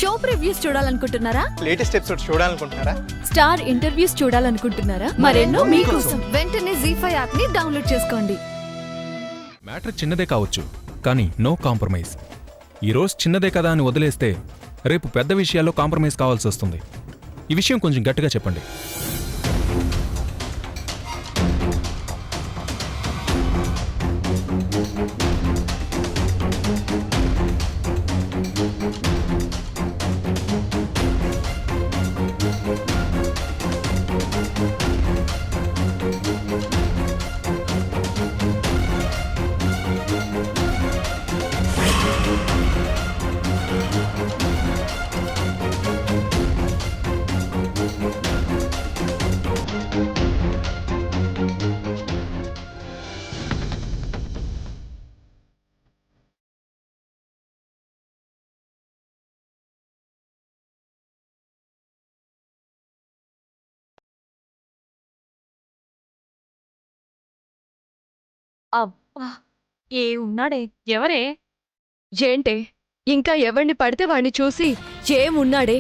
Show previews చూడాలనుకుంటున్నారా? Latest episode చూడాలనుకుంటున్నారా? Star interviews చూడాలనుకుంటున్నారా? మరెన్నో మీకోసం వెంటనే ZEE5 యాప్ ని డౌన్లోడ్ చేసుకోండి. మ్యాటర్ చిన్నదే కావచ్చు, కానీ నో కాంప్రమైజ్. ఈరోజు చిన్నదే కదా అని వదిలేస్తే రేపు పెద్ద విషయాల్లో కాంప్రమైజ్ కావాల్సి వస్తుంది. ఈ విషయం కొంచెం గట్టిగా చెప్పండి. అబ్బా! ఉన్నాడే ఎవరే? ఏంటే ఇంకా ఎవరిని పడితే వాడిని చూసి ఏమున్నాడే,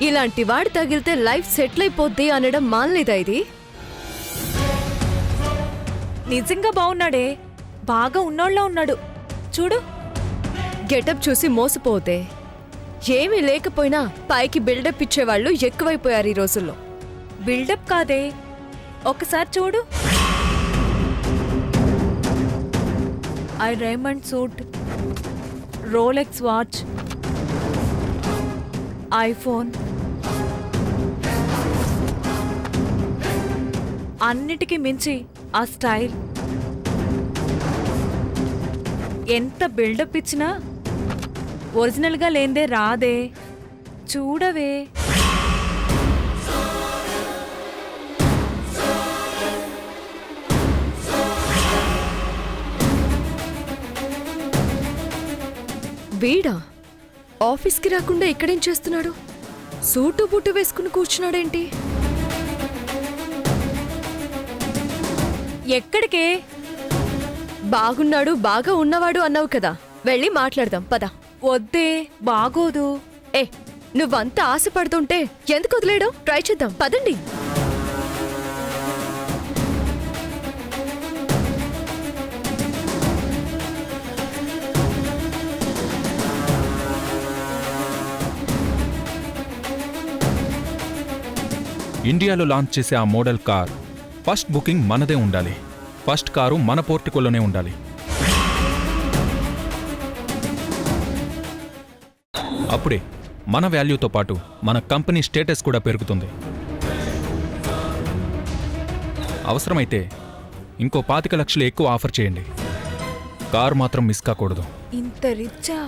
ఇలాంటి వాడు తగిలితే లైఫ్ సెటిల్ అయిపోద్ది అనడం మానలేదా ఇది? నిజంగా బాగున్నాడే, బాగా ఉన్నోళ్ళ ఉన్నాడు చూడు. గెటప్ చూసి మోసపోతే ఏమీ లేకపోయినా పైకి బిల్డప్ ఇచ్చేవాళ్ళు ఎక్కువైపోయారు ఈ రోజుల్లో. బిల్డప్ కాదే, ఒకసారి చూడు. I Raymond suit, Rolex watch, iPhone, అన్నిటికీ మించి ఆ స్టైల్. ఎంత బిల్డప్ ఇచ్చినా ఒరిజినల్గా లేందే రాదే. చూడవే. వీడా ఆఫీస్కి రాకుండా ఇక్కడేం చేస్తున్నాడు? సూటు బూటు వేసుకుని కూర్చున్నాడేంటి? ఎక్కడికే? బాగున్నాడు, బాగా ఉన్నవాడు అన్నావు కదా, వెళ్ళి మాట్లాడదాం పద. వద్దే, బాగోదు. ఏ నువ్వంతా ఆశపడుతుంటే ఎందుకు వదిలేయడం? ట్రై చేద్దాం పదండి. ఇండియాలో లాంచ్ చేసే ఆ మోడల్ కార్ ఫస్ట్ బుకింగ్ మనదే ఉండాలి. ఫస్ట్ కారు మన పోర్టికోలోనే ఉండాలి. అప్పుడే మన వాల్యూతో పాటు మన కంపెనీ స్టేటస్ కూడా పెరుగుతుంది. అవసరమైతే ఇంకో 25 లక్షలు ఎక్కువ ఆఫర్ చేయండి. కారు మాత్రం మిస్ కాకూడదు. ఇంత రిచ్చా?